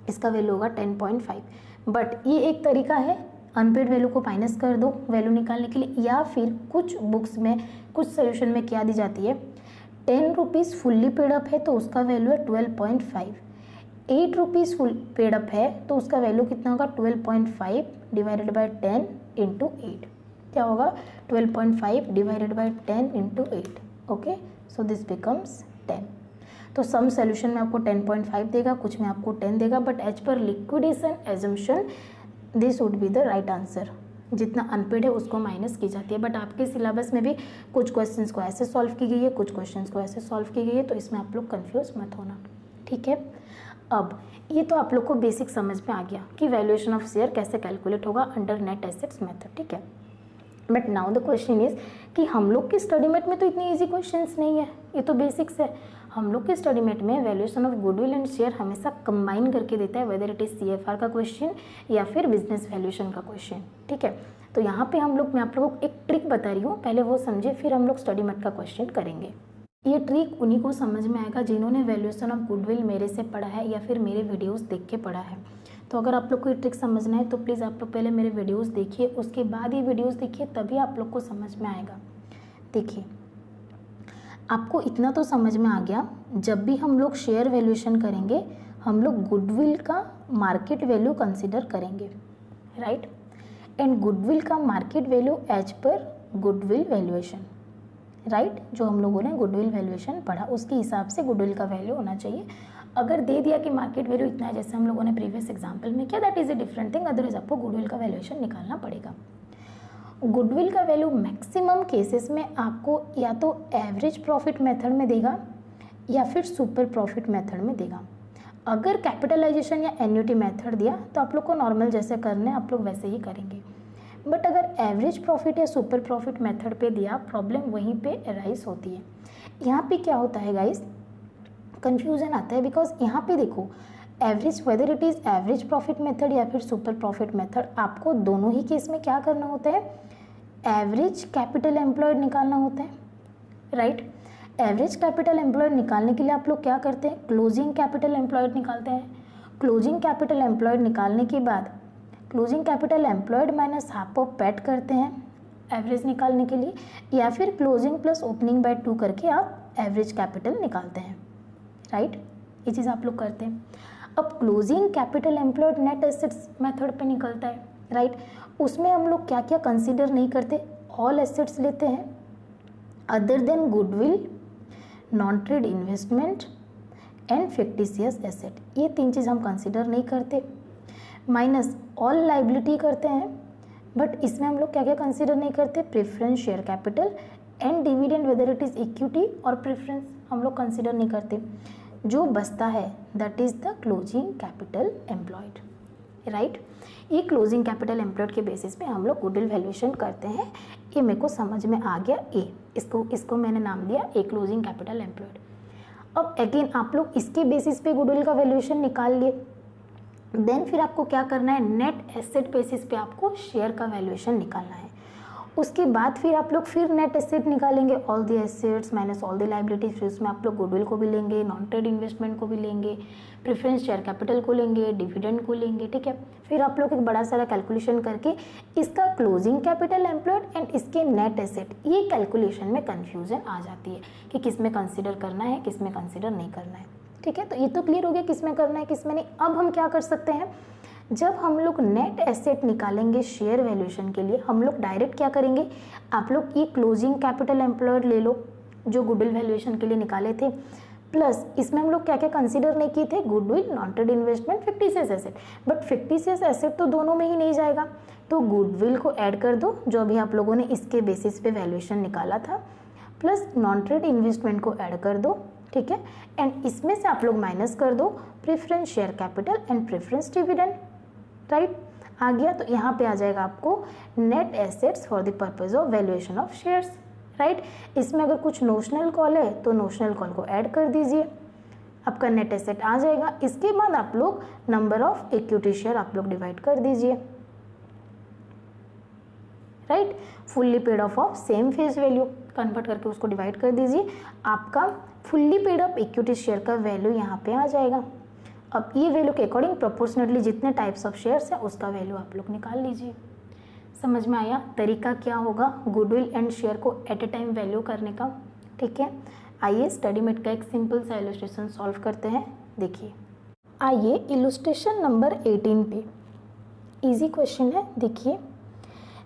इसका वैल्यू होगा 10.5। बट ये एक तरीका है, अनपेड वैल्यू को माइनस कर दो वैल्यू निकालने के लिए, या फिर कुछ बुक्स में कुछ सोल्यूशन में क्या दी जाती है, 10 रुपीज़ फुल्ली पेड अप है तो उसका वैल्यू है 12.5, 8 रुपीज़ फुल पेड अप है तो उसका वैल्यू कितना होगा, 12.5 डिवाइडेड बाई 10 इंटू 8, क्या होगा, 12.5 divided by 10 into 8, okay, so this becomes 10। तो सम सोल्यूशन में आपको 10.5 देगा, कुछ में आपको 10 देगा, but as per liquidation assumption this would be the right answer. जितना अनपेड है उसको माइनस की जाती है, बट आपके सिलेबस में भी कुछ क्वेश्चंस को ऐसे सॉल्व की गई है, कुछ क्वेश्चंस को ऐसे सॉल्व की गई है, तो इसमें आप लोग कंफ्यूज मत होना, ठीक है। अब ये तो आप लोग को बेसिक समझ में आ गया कि वैल्यूएशन ऑफ शेयर कैसे कैलकुलेट होगा अंडर नेट एसेट्स मेथड, ठीक है। But now the question is कि हम लोग की स्टडी मेट में तो इतनी इजी क्वेश्चंस नहीं है, ये तो बेसिक्स है। हम लोग के स्टडी मेट में valuation of goodwill and share हमेशा कंबाइन करके देता है, वेदर इट इज CFR का क्वेश्चन या फिर बिजनेस वैल्यूएशन का क्वेश्चन, ठीक है। तो यहाँ पे हम लोग, मैं आप लोगों को एक ट्रिक बता रही हूँ, पहले वो समझे फिर हम लोग स्टडी मेट का क्वेश्चन करेंगे। ये ट्रिक उन्हीं को समझ में आएगा जिन्होंने वैल्यूएशन ऑफ गुडविल मेरे से पढ़ा है या फिर मेरे वीडियोस देख के पढ़ा है। तो अगर आप लोग को ये ट्रिक समझना है तो प्लीज़ आप लोग पहले मेरे वीडियोस देखिए, उसके बाद ये वीडियोस देखिए, तभी आप लोग को समझ में आएगा। देखिए, आपको इतना तो समझ में आ गया, जब भी हम लोग शेयर वैल्यूएशन करेंगे हम लोग गुडविल का मार्केट वैल्यू कंसिडर करेंगे, राइट। एंड गुडविल का market value as per goodwill valuation, right, जो हम लोगों ने गुडविल वैल्यूएशन पढ़ा उसके हिसाब से गुडविल का वैल्यू होना चाहिए। अगर दे दिया कि मार्केट वैल्यू इतना है, जैसे हम लोगों ने प्रीवियस एग्जांपल में किया, that is a different thing, otherwise आपको गुडविल का वैल्यूएशन निकालना पड़ेगा। गुडविल का वैल्यू मैक्सिमम केसेस में आपको या तो एवरेज प्रॉफिट मेथड में देगा या फिर सुपर प्रॉफिट मेथड में देगा। अगर कैपिटलाइजेशन या एन्युटी मेथड दिया तो आप लोग को नॉर्मल जैसे करने आप लोग वैसे ही करेंगे, बट अगर एवरेज प्रॉफिट या सुपर प्रॉफिट मेथड पे दिया, प्रॉब्लम वहीं पे अराइज होती है। यहाँ पे क्या होता है गाइस, कंफ्यूजन आता है, बिकॉज यहाँ पे देखो average, weather it is average profit method या फिर सुपर प्रॉफिट मेथड, आपको दोनों ही केस में क्या करना होता है, एवरेज कैपिटल एम्प्लॉयड निकालना होता है, राइट। एवरेज कैपिटल एम्प्लॉयड निकालने के लिए आप लोग क्या करते हैं, क्लोजिंग कैपिटल एम्प्लॉयड निकालते हैं। क्लोजिंग कैपिटल एम्प्लॉयड निकालने के बाद closing capital employed minus half of PAT करते हैं, एवरेज निकालने के लिए, या फिर क्लोजिंग प्लस ओपनिंग बाय 2 करके आप एवरेज कैपिटल निकालते हैं, राइट। ये चीज़ आप लोग करते हैं। अब closing capital employed net assets method पे निकलता है, राइट। उसमें हम लोग क्या क्या कंसीडर नहीं करते, ऑल एसेट्स लेते हैं other than goodwill, non trade investment and fictitious asset, ये 3 चीज़ हम कंसीडर नहीं करते। माइनस ऑल लाइबिलिटी करते हैं, बट इसमें हम लोग क्या क्या कंसीडर नहीं करते, preference share capital and dividend, weather it is equity और प्रेफरेंस हम लोग कंसीडर नहीं करते। जो बचता है that is the closing capital employed, right. ये क्लोजिंग कैपिटल एम्प्लॉयड के बेसिस पे हम लोग गुडविल वैल्यूएशन करते हैं। ये मेरे को समझ में आ गया, ए, इसको मैंने नाम दिया ए क्लोजिंग कैपिटल एम्प्लॉयड। अब अगेन आप लोग इसके बेसिस पे गुडविल का वैल्यूएशन निकाल लिए, देन फिर आपको क्या करना है, नेट एसेट बेसिस पे आपको शेयर का वैल्यूएशन निकालना है। उसके बाद फिर आप लोग फिर नेट एसेट निकालेंगे, all the assets minus all the liabilities, फिर उसमें आप लोग गुडविल को भी लेंगे, नॉन ट्रेड इन्वेस्टमेंट को भी लेंगे, प्रेफरेंस शेयर कैपिटल को लेंगे, डिविडेंड को लेंगे, ठीक है। फिर आप लोग एक बड़ा सारा कैलकुलेशन करके इसका क्लोजिंग कैपिटल एम्प्लॉयड एंड इसके नेट एसेट, ये कैलकुलेशन में कन्फ्यूजन आ जाती है कि किस में कंसिडर करना है, किस में कंसिडर नहीं करना है, ठीक है। तो ये तो क्लियर हो गया किस में करना है, किस में नहीं। अब हम क्या कर सकते हैं, जब हम लोग नेट एसेट निकालेंगे शेयर वैल्यूएशन के लिए, हम लोग डायरेक्ट क्या करेंगे, आप लोग ये क्लोजिंग कैपिटल एम्प्लॉयड ले लो जो गुडविल वैल्यूएशन के लिए निकाले थे, प्लस इसमें हम लोग क्या क्या कंसीडर नहीं किए थे, goodwill, non trade investment, fictitious asset. But fictitious asset तो दोनों में ही नहीं जाएगा, तो गुडविल को ऐड कर दो जो अभी आप लोगों ने इसके बेसिस पे वैल्यूएशन निकाला था, प्लस नॉन ट्रेड इन्वेस्टमेंट को ऐड कर दो, ठीक है। एंड इसमें से आप लोग माइनस कर दो preference share capital and preference dividend, right. आ गया, तो यहाँ पे आ जाएगा आपको net assets for the purpose of valuation of shares, right. इसमें अगर कुछ नोशनल कॉल है तो नोशनल कॉल को ऐड कर दीजिए, आपका नेट एसेट आ जाएगा। इसके बाद आप लोग नंबर ऑफ इक्विटी शेयर आप लोग डिवाइड कर दीजिए, right. Fully paid of same face value convert करके उसको डिवाइड कर दीजिए, आपका fully paid of equity share का वैल्यू यहाँ पे आ जाएगा। अब ये वैल्यू के अकॉर्डिंग प्रोपोर्शनली जितने टाइप्स ऑफ शेयर्स है उसका वैल्यू आप लोग निकाल लीजिए। समझ में आया तरीका क्या होगा गुडविल एंड शेयर को एट ए टाइम वैल्यू करने का, ठीक है। आइए स्टडी मेट का एक सिंपल सा इलस्ट्रेशन सॉल्व करते हैं। देखिए, आइए इलस्ट्रेशन नंबर 18 पे इजी क्वेश्चन है। देखिए,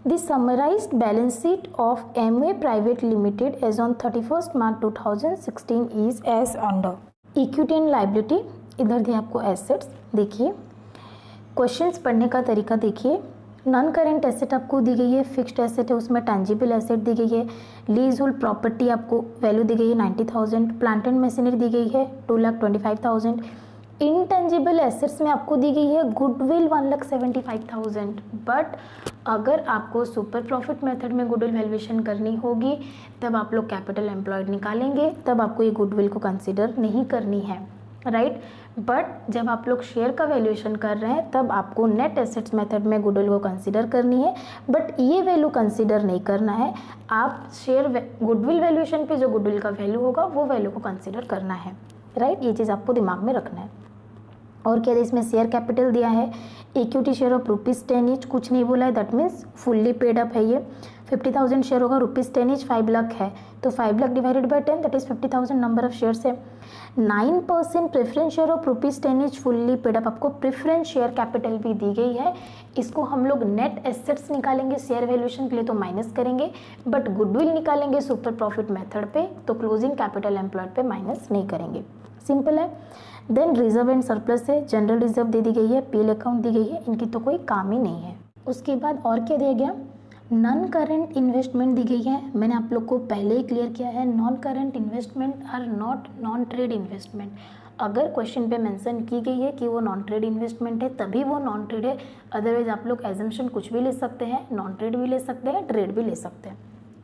the summarised balance sheet of Amway private limited as on 31 March 2016 is as under. Equity and liability, इधर दिए आपको एसेट्स। देखिए क्वेश्चंस पढ़ने का तरीका देखिए, नॉन करेंट एसेट आपको दी गई है, फिक्स्ड एसेट है उसमें टैंजिबल एसेट दी गई है, लीज होल्ड प्रॉपर्टी आपको वैल्यू दी गई है 90,000, प्लांट एंड मशीनरी दी गई है 2,25,000, इनटेंजिबल एसेट्स में आपको दी गई है गुडविल 1,75,000। बट अगर आपको सुपर प्रॉफिट मेथड में गुडविल वैल्यूएशन करनी होगी तब आप लोग कैपिटल एम्प्लॉयड निकालेंगे, तब आपको ये गुडविल को कंसिडर नहीं करनी है, राइट। बट जब आप लोग शेयर का वैल्यूएशन कर रहे हैं तब आपको नेट एसेट्स मेथड में गुडविल को कंसीडर करनी है, बट ये वैल्यू कंसीडर नहीं करना है। आप शेयर गुडविल वैल्यूएशन पे जो गुडविल का वैल्यू होगा वो वैल्यू को कंसीडर करना है, राइट। ये चीज़ आपको दिमाग में रखना है। और क्या इसमें शेयर कैपिटल दिया है, इक्विटी शेयर ऑफ ₹10 ईच, कुछ नहीं बोला है, that means fully paid up है। ये 50,000 शेयर होगा, ₹10 ईच 5 लाख है, तो 5 lakh divided by 10 that is 50,000 number of shares है। 9% preference share of ₹10 each fully paid up, आपको प्रेफरेंस शेयर कैपिटल भी दी गई है। इसको हम लोग नेट एसेट्स निकालेंगे शेयर वैल्यूएशन के लिए तो माइनस करेंगे, बट गुडविल निकालेंगे सुपर प्रॉफिट मेथड पे तो क्लोजिंग कैपिटल एम्प्लॉयड पे माइनस नहीं करेंगे, सिंपल है। देन रिजर्व एंड सरप्लस है, जनरल रिजर्व दे दी गई है, पीएल अकाउंट दी गई है, इनकी तो कोई काम ही नहीं है। उसके बाद और क्या दिया गया, नॉन करेंट इन्वेस्टमेंट दी गई है। मैंने आप लोग को पहले ही क्लियर किया है, non current investment are not non trade investment. अगर क्वेश्चन पे मेंशन की गई है कि वो नॉन ट्रेड इन्वेस्टमेंट है तभी वो नॉन ट्रेड है, अदरवाइज आप लोग एजम्पशन कुछ भी ले सकते हैं, नॉन ट्रेड भी ले सकते हैं, ट्रेड भी ले सकते हैं,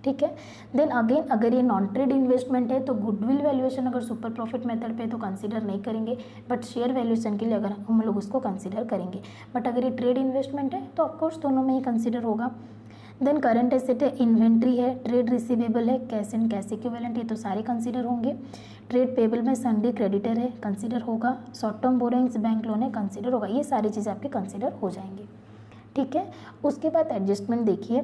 ठीक है। देन अगेन अगर ये नॉन ट्रेड इन्वेस्टमेंट है तो गुडविल वैल्यूएशन अगर सुपर प्रॉफिट मेथड पे तो कंसीडर नहीं करेंगे, बट शेयर वैल्यूएशन के लिए अगर हम लोग उसको कंसीडर करेंगे। बट अगर ये ट्रेड इन्वेस्टमेंट है तो ऑफकोर्स दोनों में ही कंसीडर होगा। देन करंट एसेट है, इन्वेंट्री है, ट्रेड रिसीवेबल है, कैश एंड कैश इक्विवेलेंट, ये तो सारे कंसीडर होंगे। ट्रेड पेबल में सन्डी क्रेडिटर है, कंसीडर होगा। Short term borrowings bank loan है, कंसीडर होगा। ये सारी चीज़ें आपके कंसीडर हो जाएंगी, ठीक है। उसके बाद एडजस्टमेंट देखिए,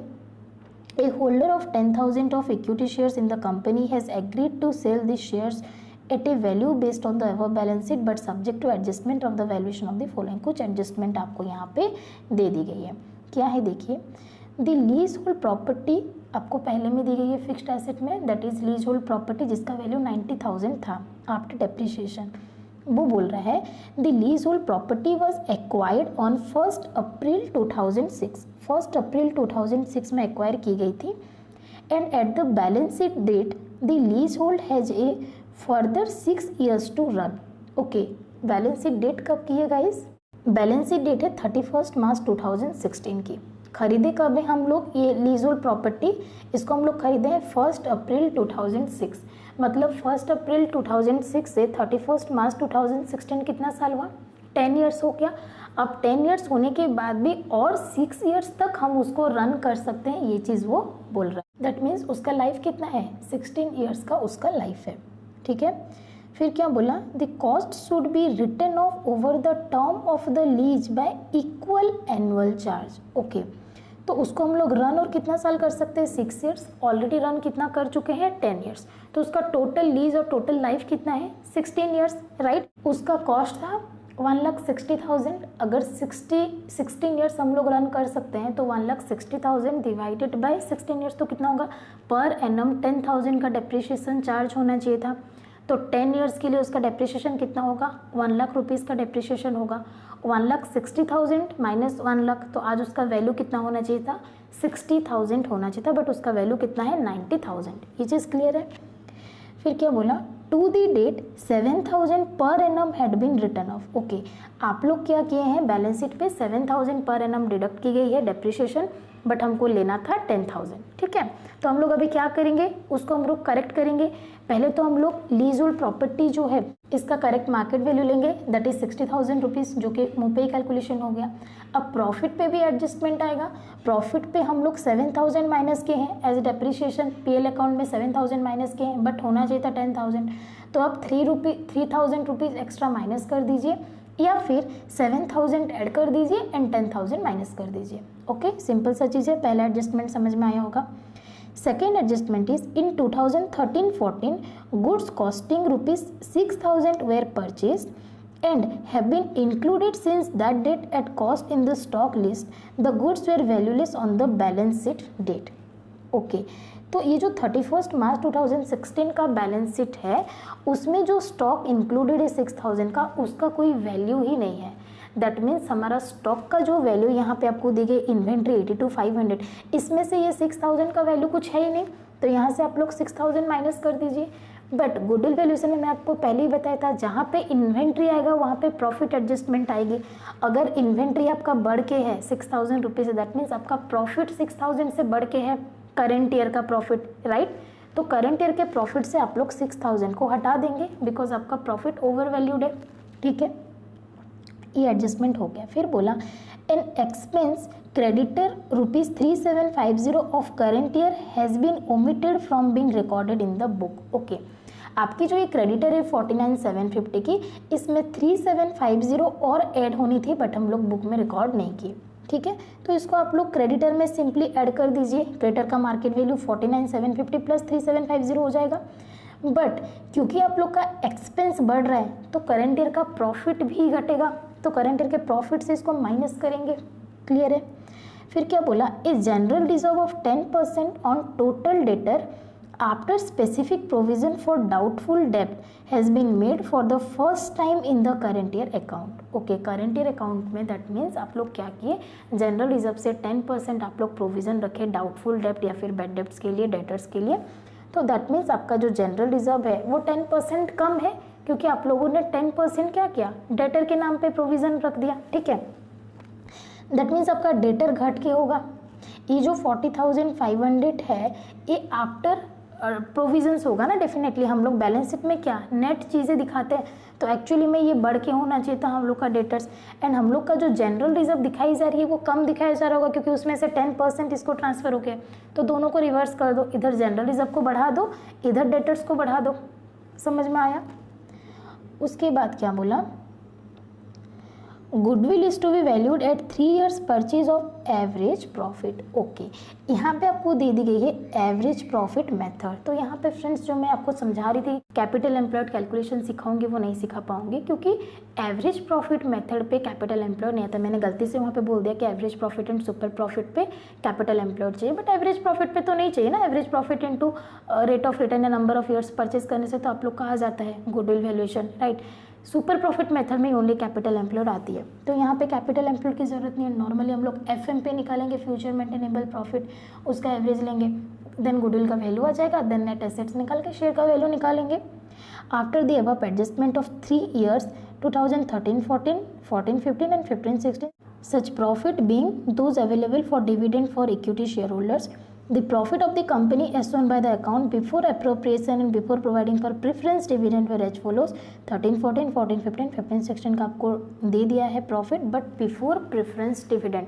A holder of 10,000 of equity shares in the company has agreed to sell these shares at a value based on the above balance sheet but subject to adjustment of the valuation of the following। कुछ adjustment आपको यहाँ पे दे दी गई है। क्या है देखिए, द लीज होल्ड प्रॉपर्टी आपको पहले में दी गई है फिक्स्ड एसेट में, that is lease hold property जिसका वैल्यू 90,000 था आफ्टर डेप्रिसिएशन। वो बोल रहा है the lease hold property was acquired on 1 April 2006, 1 April 2006 में एक्वायर की गई थी। And at the balance sheet date the lease hold has a further 6 years to run. Okay, balance sheet date कब की है गाइस? बैलेंस शीट डेट है 31 March 2016 की। खरीदे कब है हम लोग ये लीज होल्ड प्रॉपर्टी? इसको हम लोग खरीदे हैं 1 अप्रैल 2006, मतलब 1 अप्रैल 2006 से 31 मार्च 2016 कितना साल हुआ? 10 years हो गया। अब 10 years होने के बाद भी और 6 years तक हम उसको रन कर सकते हैं, ये चीज़ वो बोल रहा है। दैट मीन्स उसका लाइफ कितना है? 16 years का उसका लाइफ है। ठीक है, फिर क्या बोला? The cost should be written off over the term of the lease by equal annual charge. Okay, तो उसको हम लोग रन और कितना साल कर सकते हैं? 6 years। ऑलरेडी रन कितना कर चुके हैं? 10 years। तो उसका टोटल लीज और टोटल लाइफ कितना है? 16 years, राइट। उसका कॉस्ट था 1,60,000। अगर 16 years हम लोग रन कर सकते हैं तो 1,60,000 डिवाइडेड बाय 16 years तो कितना होगा? पर एनम 10,000 का डेप्रिसिएशन चार्ज होना चाहिए था। तो 10 years के लिए उसका डेप्रिसिएशन कितना होगा? 1 लाख रुपीज़ का डेप्रिसिएशन होगा। 1,60,000 माइनस 1 लाख, तो आज उसका वैल्यू कितना होना चाहिए था? 60,000 होना चाहिए था, बट उसका वैल्यू कितना है? 90,000। ये चीज़ क्लियर है। फिर क्या बोला? To the date 7,000 per annum had been written off. Okay, आप लोग क्या किए हैं? बैलेंस शीट पे 7,000 पर एनम डिडक्ट की गई है डेप्रिसिएशन, बट हमको लेना था 10,000। ठीक है, तो हम लोग अभी क्या करेंगे? उसको हम लोग करेक्ट करेंगे। पहले तो हम लोग लीज होल्ड प्रॉपर्टी जो है इसका करेक्ट मार्केट वैल्यू लेंगे, दैट इज 60,000 रुपीज़, जो कि मुँह पे ही कैलकुलेशन हो गया। अब प्रॉफिट पे भी एडजस्टमेंट आएगा। प्रॉफिट पे हम लोग 7,000 माइनस किए हैं एज डेप्रिसिएशन, पीएल अकाउंट में 7,000 माइनस किए हैं, बट होना चाहिए था 10,000। तो अब 3,000 रुपीज़ एक्स्ट्रा माइनस कर दीजिए, या फिर 7,000 ऐड कर दीजिए एंड 10,000 माइनस कर दीजिए। ओके, सिंपल सा चीज़ है। पहला एडजस्टमेंट समझ में आया होगा। Second adjustment is in 2013-14 goods costing rupees 6,000 were purchased and have been included since that date at cost in the stock list. The goods were valueless on the balance sheet date. Okay, तो ये जो 31 March 2016 का balance sheet है उसमें जो stock included है 6,000 का, उसका कोई वैल्यू ही नहीं है। दैट मीन्स हमारा स्टॉक का जो वैल्यू यहाँ पे आपको दी गई इन्वेंट्री 82,500, इसमें से ये 6,000 का वैल्यू कुछ है ही नहीं, तो यहाँ से आप लोग 6,000 माइनस कर दीजिए। बट गुडविल वैल्यूएशन में मैं आपको पहले ही बताया था, जहाँ पे इन्वेंट्री आएगा वहाँ पे प्रॉफिट एडजस्टमेंट आएगी। अगर इन्वेंट्री आपका बढ़ के है 6,000 रुपीज़, दैट मीन्स आपका प्रॉफिट 6,000 से बढ़ के है करेंट ईयर का प्रॉफिट, राइट। तो करेंट ईयर के प्रॉफिट से आप लोग 6,000 को हटा देंगे बिकॉज आपका प्रॉफिट ओवर वैल्यूड है। ठीक है, ये एडजस्टमेंट हो गया। फिर बोला an expense creditor ₹3750 of current year has been omitted from being recorded in the book. Okay, आपकी जो ये क्रेडिटर है 49,750 की, इसमें 3750 और ऐड होनी थी, बट हम लोग बुक में रिकॉर्ड नहीं की। ठीक है, तो इसको आप लोग क्रेडिटर में सिंपली ऐड कर दीजिए। क्रेडिटर का मार्केट वैल्यू 49,750 प्लस 3750 हो जाएगा। बट क्योंकि आप लोग का एक्सपेंस बढ़ रहा है तो करेंट ईयर का प्रॉफिट भी घटेगा, तो करेंट ईयर के प्रॉफिट से इसको माइनस करेंगे। क्लियर है। फिर क्या बोला? A general reserve of 10% on total debtor after specific provision for doubtful डेब्ट has been made for the first time in the current year account. Okay, current year account में that means आप लोग क्या किए, जनरल रिजर्व से 10% आप लोग provision रखे डाउटफुल डेब्ट या फिर बैड डेब्ट्स के लिए, डेटर्स के लिए। तो दैट मीन्स आपका जो जनरल रिजर्व है वो 10% कम है, क्योंकि आप लोगों ने 10% क्या किया, डेटर के नाम पे प्रोविजन रख दिया। ठीक है, दैट मीन्स आपका डेटर घट के होगा। ये जो 40,500 है ये आफ्टर प्रोविजंस होगा ना, डेफिनेटली। हम लोग बैलेंस शीट में क्या नेट चीज़ें दिखाते हैं, तो एक्चुअली में ये बढ़ के होना चाहिए था हम लोग का डेटर्स। एंड हम लोग का जो जनरल रिजर्व दिखाई जा रही है वो कम दिखाया जा रहा होगा, क्योंकि उसमें से 10% इसको ट्रांसफ़र हो गया। तो दोनों को रिवर्स कर दो, इधर जनरल रिजर्व को बढ़ा दो, इधर डेटर्स को बढ़ा दो। समझ में आया? उसके बाद क्या बोला? Goodwill is to be valued at 3 years purchase of average profit. Okay, यहाँ पे आपको दे दी गई है एवरेज प्रॉफिट मेथड। तो यहाँ पे फ्रेंड्स जो मैं आपको समझा रही थी कैपिटल एम्प्लॉयड कैलकुलेशन सिखाऊंगी वो नहीं सिखा पाऊंगी, क्योंकि एवरेज प्रॉफिट मेथड पे कैपिटल एम्प्लॉयड नहीं आता। मैंने गलती से वहाँ पे बोल दिया कि average profit and super profit पे कैपिटल एम्प्लॉयड चाहिए, बट एवरेज प्रॉफिट पे तो नहीं चाहिए ना। Average profit into rate of return या नंबर ऑफ ईयर्स परचेज करने से तो आप लोग कहा जाता है goodwill valuation, right. Super profit method में ओनली कैपिटल एम्प्लॉयड आती है, तो यहाँ पे कैपिटल एम्प्लॉयड की जरूरत नहीं है। नॉर्मली हम लोग एफएम पे निकालेंगे, फ्यूचर मेंटेनेबल प्रॉफिट, उसका एवरेज लेंगे, देन गुडविल का वैल्यू आ जाएगा, देन नेट एसेट्स निकाल के शेयर का वैल्यू निकालेंगे। After the above adjustment of 3 years 2013-14, 14-15 and 15-16, such profit being those available for dividend for equity shareholders, the profit of the company as shown by the account before appropriation and before providing for preference dividend were as follows। 13-14, 14-15, 15-16 का आपको दे दिया है profit, but before preference dividend.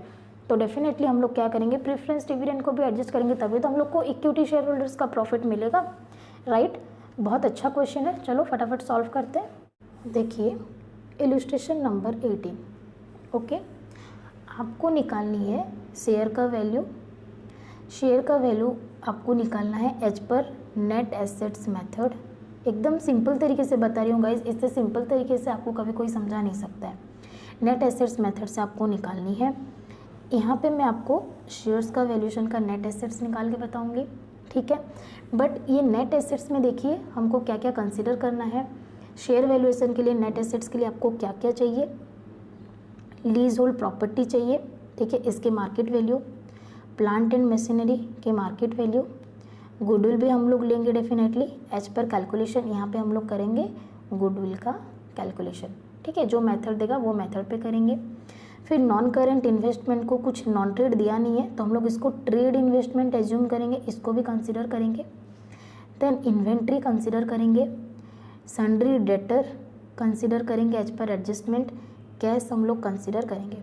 तो definitely हम लोग क्या करेंगे, preference dividend को भी एडजस्ट करेंगे, तभी तो हम लोग को इक्विटी शेयर होल्डर्स का प्रॉफिट मिलेगा, राइट। बहुत अच्छा क्वेश्चन है, चलो फटाफट सॉल्व करते हैं। देखिए इलस्ट्रेशन नंबर 18। ओके, आपको निकालनी है शेयर का वैल्यू। शेयर का वैल्यू आपको निकालना है as per net assets method. एकदम सिंपल तरीके से बता रही हूँ गाइज, इससे सिंपल तरीके से आपको कभी कोई समझा नहीं सकता है। नेट एसेट्स मेथड से आपको निकालनी है। यहाँ पे मैं आपको शेयर्स का वैल्यूएशन का नेट एसेट्स निकाल के बताऊँगी, ठीक है। बट ये नेट एसेट्स में देखिए हमको क्या क्या कंसिडर करना है। शेयर वैल्यूएशन के लिए, नेट एसेट्स के लिए आपको क्या क्या चाहिए, लीज होल्ड प्रॉपर्टी चाहिए, ठीक है, इसके market value, plant and machinery के मार्केट वैल्यू, गुडविल भी हम लोग लेंगे डेफिनेटली एज पर कैलकुलेशन। यहाँ पे हम लोग करेंगे गुडविल का कैलकुलेशन, ठीक है, जो मेथड देगा वो मेथड पे करेंगे। फिर नॉन करेंट इन्वेस्टमेंट को कुछ नॉन ट्रेड दिया नहीं है तो हम लोग इसको ट्रेड इन्वेस्टमेंट एज्यूम करेंगे, इसको भी कंसिडर करेंगे। देन इन्वेंट्री कंसिडर करेंगे, सन्ड्री डेटर कंसिडर करेंगे एज पर एडजस्टमेंट, कैश हम लोग कंसिडर करेंगे।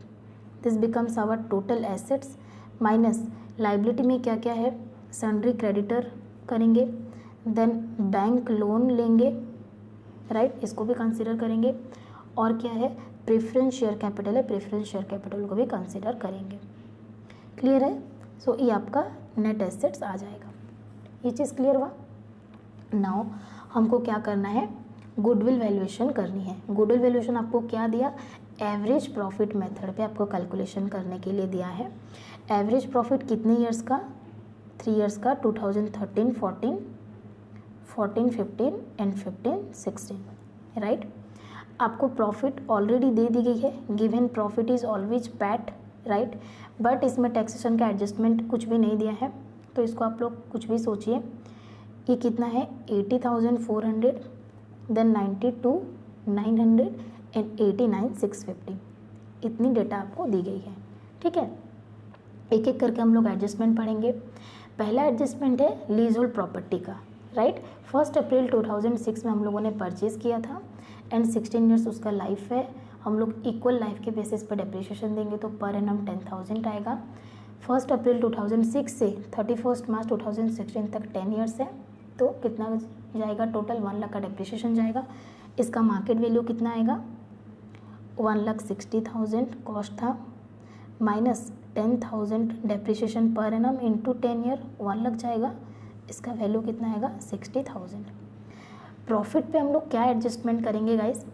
This becomes our total assets minus liability में क्या क्या है, सन्ड्री क्रेडिटर करेंगे, देन बैंक लोन लेंगे, राइट, इसको भी कंसिडर करेंगे। और क्या है, प्रेफरेंस शेयर कैपिटल है, प्रेफरेंस शेयर कैपिटल को भी कंसिडर करेंगे। क्लियर है। सो ये आपका नेट एसेट्स आ जाएगा। ये चीज़ क्लियर हुआ। नाउ हमको क्या करना है, गुडविल वैल्यूएशन करनी है। गुडविल वैल्यूएशन आपको क्या दिया, एवरेज प्रॉफिट मेथड पे आपको कैलकुलेशन करने के लिए दिया है। एवरेज प्रॉफिट कितने ईयर्स का, 3 years का, 2013, 14, 14, 15 एंड 15, 16, राइट। आपको प्रॉफिट ऑलरेडी दे दी गई है, given profit is always PAT, right, but इसमें टैक्सेशन का एडजस्टमेंट कुछ भी नहीं दिया है, तो इसको आप लोग कुछ भी सोचिए। ये कितना है, 80,400, देन 92,900 एंड 89,650, इतनी डेटा आपको दी गई है, ठीक है। एक एक करके हम लोग एडजस्टमेंट पढ़ेंगे। पहला एडजस्टमेंट है लीज होल्ड प्रॉपर्टी का, राइट। 1 अप्रैल 2006 में हम लोगों ने परचेज़ किया था एंड 16 years उसका लाइफ है। हम लोग इक्वल लाइफ के बेसिस पर डेप्रिसिएशन देंगे तो पर एनम 10,000 आएगा। 1 अप्रैल 2006 से 31 मार्च 2016 तक 10 years है, तो कितना जाएगा, टोटल 1 लाख का डेप्रिसिएशन जाएगा। इसका मार्केट वैल्यू कितना आएगा, 1,60,000 कॉस्ट था, minus 10,000 depreciation per annum into 10 year 1 lakh जाएगा। इसका वैल्यू कितना आएगा, 60,000। प्रॉफिट पे हम लोग क्या एडजस्टमेंट करेंगे गाइस,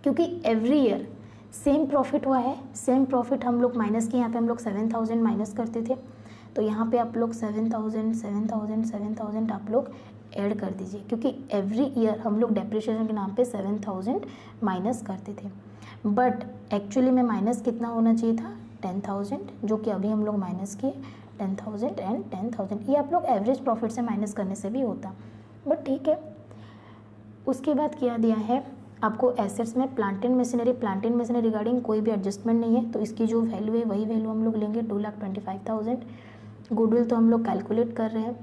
क्योंकि एवरी ईयर सेम प्रॉफिट हुआ है, सेम प्रॉफिट हम लोग माइनस किए। यहाँ पे हम लोग 7,000 माइनस करते थे, तो यहाँ पे आप लोग 7,000 7,000 7,000 आप लोग ऐड कर दीजिए, क्योंकि एवरी ईयर हम लोग डेप्रिसिएशन के नाम पे 7,000 माइनस करते थे। बट एक्चुअली में माइनस कितना होना चाहिए था, 10,000, जो कि अभी हम लोग माइनस किए 10,000 एंड 10,000। ये आप लोग एवरेज प्रॉफिट से माइनस करने से भी होता, बट ठीक है। उसके बाद क्या दिया है आपको एसेट्स में, plant and machinery. Plant and machinery regarding कोई भी एडजस्टमेंट नहीं है, तो इसकी जो वैल्यू है वही वैल्यू हम लोग लेंगे, 2,25,000। गुडविल तो हम लोग कैलकुलेट कर रहे हैं।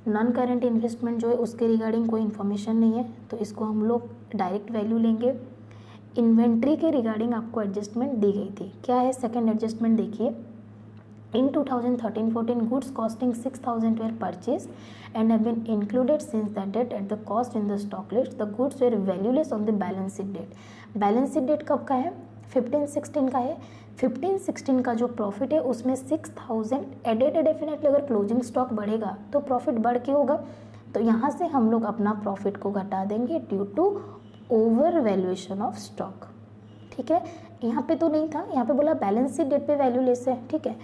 नॉन करेंट इन्वेस्टमेंट जो है उसके रिगार्डिंग कोई इन्फॉर्मेशन नहीं है, तो इसको हम लोग डायरेक्ट वैल्यू लेंगे। इन्वेंट्री के रिगार्डिंग आपको एडजस्टमेंट दी गई थी, क्या है सेकेंड एडजस्टमेंट देखिए। In 2013-14, goods costing 6,000 were purchased and have been included since that date at the cost in the stock list. The goods were valueless on the balance sheet date. Balance sheet date कब का है, 15-16 का है। 15-16 का जो profit है उसमें 6000 added है। डेफिनेटली अगर क्लोजिंग स्टॉक बढ़ेगा तो प्रॉफिट बढ़ के होगा, तो यहाँ से हम लोग अपना प्रॉफिट को घटा देंगे due to over valuation of stock. ठीक है, यहाँ पे तो नहीं था, यहाँ पे बोला बैलेंस शीट डेट पे वैल्यू लेस है। ठीक है,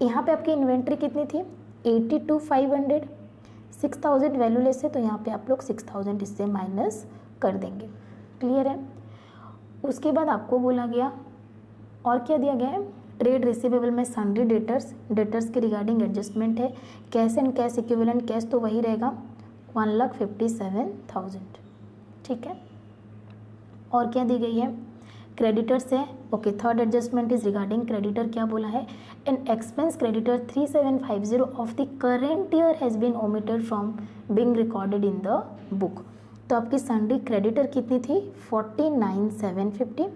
यहाँ पे आपकी इन्वेंट्री कितनी थी 82,500, 6000 वैल्यू लेस है, तो यहाँ पे आप लोग 6000 इससे माइनस कर देंगे। क्लियर है। उसके बाद आपको बोला गया और क्या दिया गया है, ट्रेड रिसीवेबल में सन्ड्री डेटर्स के रिगार्डिंग एडजस्टमेंट है। Cash and cash equivalent cash तो वही रहेगा 1,57,000। ठीक है, और क्या दी गई है, क्रेडिटर्स है। Okay, third adjustment is regarding creditor. क्या बोला है, an expense creditor 3750 of the current year has been omitted from being recorded in the book. तो आपकी सन्ड्री क्रेडिटर कितनी थी 49,750,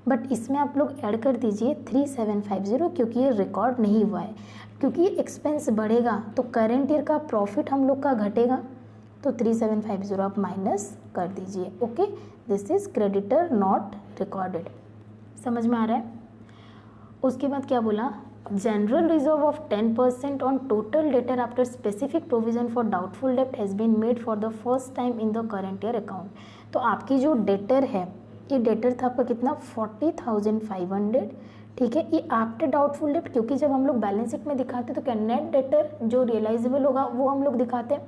बट इसमें आप लोग ऐड कर दीजिए 3750 क्योंकि ये रिकॉर्ड नहीं हुआ है। क्योंकि ये एक्सपेंस बढ़ेगा तो करेंट ईयर का प्रॉफिट हम लोग का घटेगा, तो 3750 आप माइनस कर दीजिए। Okay, this is creditor not recorded. समझ में आ रहा है। उसके बाद क्या बोला, general reserve of 10% on total debtor after specific provision for doubtful डेप्ट has been made for the first time in the current year account. तो आपकी जो डेटर है, ये डेटर था आपका कितना 40,500। ठीक है, ये आफ्टर डाउटफुल डेप्ट, क्योंकि जब हम लोग बैलेंस शीट में दिखाते हैं तो क्या नेट डेटर जो रियलाइजेबल होगा वो हम लोग दिखाते हैं।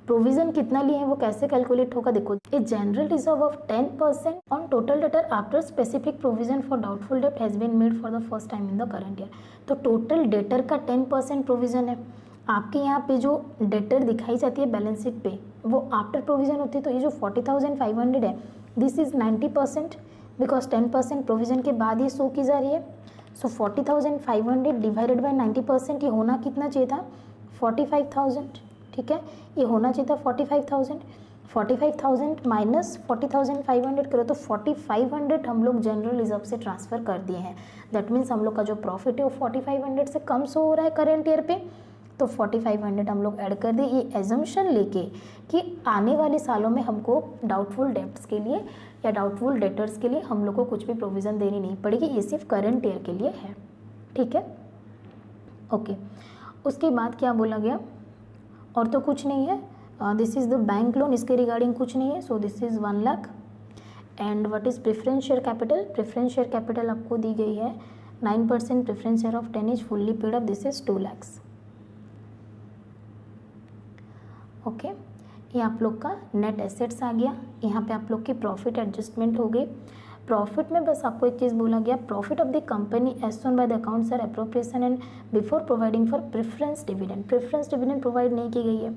प्रोविजन कितना लिए हैं वो कैसे कैलकुलेट होगा, देखो a general reserve of 10% on total debtor after specific provision for doubtful डेप्ट has been made for the first time in the current year. तो टोटल डेटर का 10% प्रोविजन है। आपके यहाँ पे जो डेटर दिखाई जाती है बैलेंस शीट पे वो आफ्टर प्रोविजन होती है, तो ये जो 40,500 है दिस इज 90%, बिकॉज 10% प्रोविजन के बाद ये शो की जा रही है। सो 40,500 डिवाइडेड बाई 90%, ये होना कितना चाहिए था 45,000। ठीक है, ये होना चाहिए था 45,000। 45,000 माइनस 40,500 करो तो 4,500 हम लोग जनरल रिजर्व से ट्रांसफ़र कर दिए हैं। दैट मीन्स हम लोग का जो प्रॉफिट है वो 4,500 से कम शो हो रहा है करेंट ईयर पे, तो 4,500 हम लोग ऐड कर दिए, ये एजम्पशन लेके कि आने वाले सालों में हमको डाउटफुल डेब्ट्स के लिए या डाउटफुल डेटर्स के लिए हम लोग को कुछ भी प्रोविज़न देनी नहीं पड़ेगी, ये सिर्फ करंट ईयर के लिए है। ठीक है, ओके। उसके बाद क्या बोला गया, और तो कुछ नहीं है, this is the bank loan, इसके रिगार्डिंग कुछ नहीं है, so this is 1 lakh. And what is preference share capital, preference share capital आपको दी गई है 9% preference share of 10 is fully paid up, this is 2 lakhs। Okay, ये आप लोग का नेट एसेट्स आ गया। यहाँ पे आप लोग की प्रॉफिट एडजस्टमेंट हो गई। प्रॉफिट में बस आपको एक चीज़ बोला गया, profit of the company as shown by the accounts are appropriation and before providing for preference dividend. Preference dividend provide नहीं की गई है।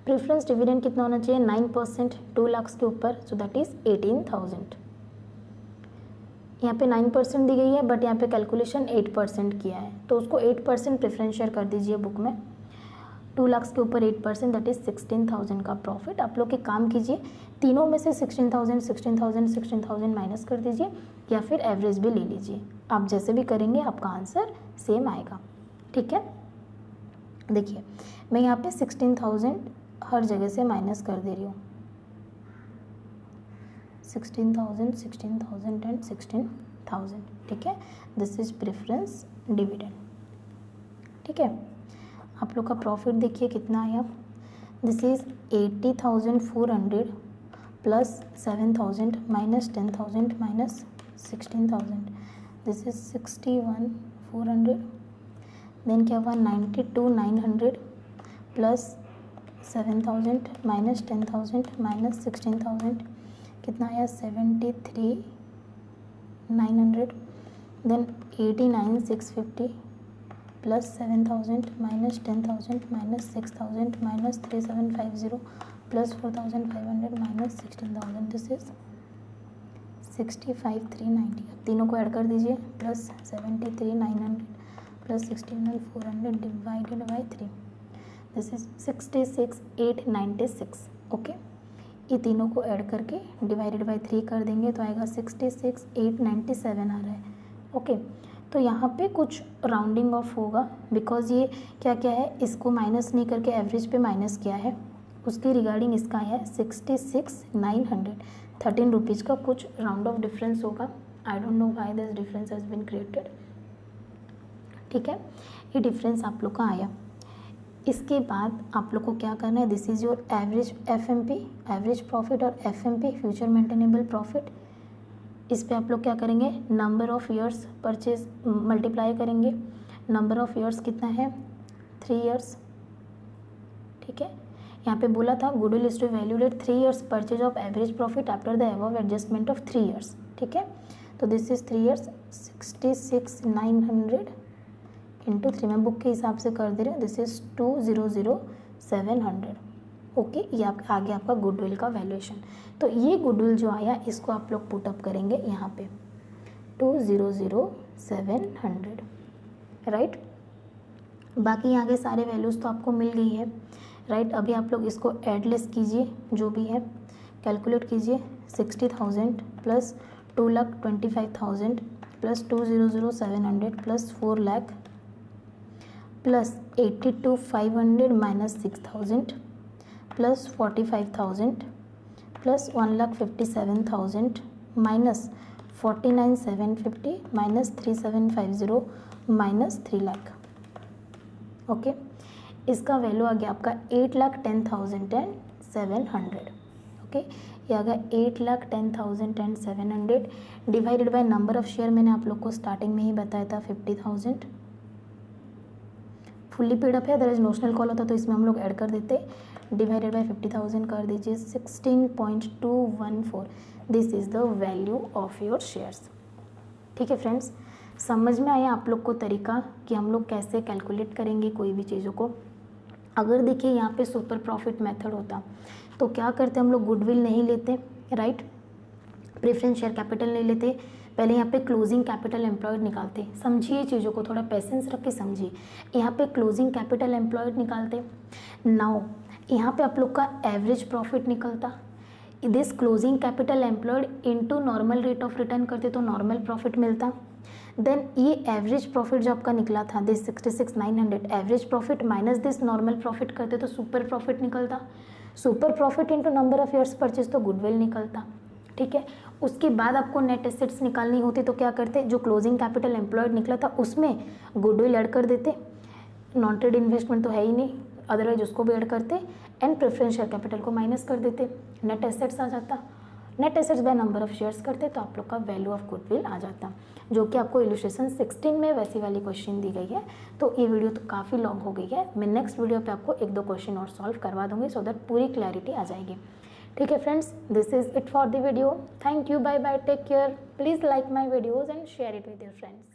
प्रेफरेंस डिविडेंड कितना होना चाहिए 9%, 2 lakhs के ऊपर, सो दैट इज़ 18,000। यहाँ पे 9% दी गई है, बट यहाँ पे कैलकुलेशन 8% किया है, तो उसको 8% प्रेफरेंस शेयर कर दीजिए बुक में। 2 lakhs के ऊपर 8%, दैट इज़ 16,000 का प्रॉफिट। आप लोग एक काम कीजिए, तीनों में से 16,000 माइनस कर दीजिए, या फिर एवरेज भी ले लीजिए। आप जैसे भी करेंगे आपका आंसर सेम आएगा। ठीक है, देखिए मैं यहाँ पे 16,000 हर जगह से माइनस कर दे रही हूँ, 16,000 एंड 16,000। ठीक है, दिस इज प्रेफरेंस डिविडेंड। ठीक है, आप लोग का प्रॉफिट देखिए कितना आया, this is 80,400 plus 7,000 minus 10,000 minus 16,000, this is 61,400। Then क्या हुआ 92,900 प्लस 7,000 माइनस 10,000 माइनस 16,000, कितना आया 73,900। Then 89,650 plus 7,000 minus 10,000 minus 6,000 minus 3,750 plus 4,500 minus 16,000, this is 65,390। अब तीनों को ऐड कर दीजिए, plus 73,900 plus 61,400 divided by 3, this is 66,896। Okay, ये तीनों को ऐड करके डिवाइडेड बाई 3 कर देंगे तो आएगा 66,897 आ रहा है। ओके, तो यहाँ पे कुछ राउंडिंग ऑफ होगा, बिकॉज ये क्या क्या है, इसको माइनस नहीं करके एवरेज पे माइनस किया है, उसके रिगार्डिंग इसका है 66,900, 13 रुपीज़ का कुछ राउंड ऑफ डिफरेंस होगा। I don't know why this difference has been created. ठीक है, ये डिफरेंस आप लोग का आया। इसके बाद आप लोग को क्या करना है, this is your average FMP, average profit, और एफएमपी फ्यूचर मेंटेनेबल प्रॉफिट। इस पे आप लोग क्या करेंगे, number of years purchase multiply करेंगे। नंबर ऑफ ईयर्स कितना है, 3 ईयर्स। ठीक है, यहाँ पे बोला था goodwill is to valued at 3 years purchase of average profit after the above adjustment of 3 years. ठीक है, तो दिस इज 3 ईयर्स, 66,900 इंटू 3, मैं बुक के हिसाब से कर दे रही हूँ, दिस इज 200,700। ओके, ये आप आगे आपका गुडविल का वैल्यूएशन। तो ये गुडविल जो आया इसको आप लोग पुटअप करेंगे यहाँ पे 200,700, राइट। बाकी यहाँ के सारे वैल्यूज़ तो आपको मिल गई है, राइट। अभी आप लोग इसको एडलेस कीजिए, जो भी है कैलकुलेट कीजिए। 60,000 plus 2,25,000 plus 200,700 plus 4 lakh plus 82,500 minus 6,000 plus 45,000 plus 1,57,000 minus 49,750 minus 3,750 minus 3 lakh. Okay, इसका वैल्यू आ गया आपका 8,10,700। ओके, ये आ गया 8,10,700 divided by number of share. मैंने आप लोग को स्टार्टिंग में ही बताया था 50,000। फुल्ली पेड अप है, अदरवाइज नोशनल कॉल होता तो इसमें हम लोग ऐड कर देते। डिवाइडेड बाय 50,000 कर दीजिए, 16.214। This is the value of your shares. ठीक है फ्रेंड्स, समझ में आया आप लोग को तरीका कि हम लोग कैसे कैलकुलेट करेंगे कोई भी चीज़ों को। अगर देखिए यहाँ पे सुपर प्रॉफिट मेथड होता तो क्या करते, हम लोग गुडविल नहीं लेते, राइट, प्रेफरेंस शेयर कैपिटल नहीं लेते, पहले यहाँ पे क्लोजिंग कैपिटल एम्प्लॉयड निकालते। समझिए चीज़ों को, थोड़ा पेशेंस रख के समझिए। यहाँ पे क्लोजिंग कैपिटल एम्प्लॉयड निकालते, नाउ यहाँ पे आप लोग का एवरेज प्रॉफिट निकलता। This closing capital employed into normal rate of return करते तो नॉर्मल प्रॉफिट मिलता। देन ये एवरेज प्रॉफिट जो आपका निकला था this 66,900, average profit minus this normal profit करते तो सुपर प्रॉफिट निकलता। Super profit into number of years purchase तो गुडविल निकलता। ठीक है, उसके बाद आपको नेट एसेट्स निकालनी होती तो क्या करते, जो क्लोजिंग कैपिटल एम्प्लॉयड निकला था उसमें गुडविल ऐड कर देते। नॉन ट्रेड इन्वेस्टमेंट तो है ही नहीं, अदरवाइज उसको भी ऐड करते एंड प्रेफरेंस शेयर कैपिटल को माइनस कर देते, नेट एसेट्स आ जाता। Net assets bye number of shares करते तो आप लोग का वैल्यू ऑफ गुडविल आ जाता, जो कि आपको इलस्ट्रेशन 16 में वैसी वाली क्वेश्चन दी गई है। तो ये वीडियो तो काफ़ी लॉन्ग हो गई है, मैं नेक्स्ट वीडियो पे आपको 1-2 क्वेश्चन और सॉल्व करवा दूंगी सो दैट पूरी क्लैरिटी आ जाएगी। ठीक है friends, this is it for the video. Thank you, bye bye, take care, please like my videos and share it with your friends.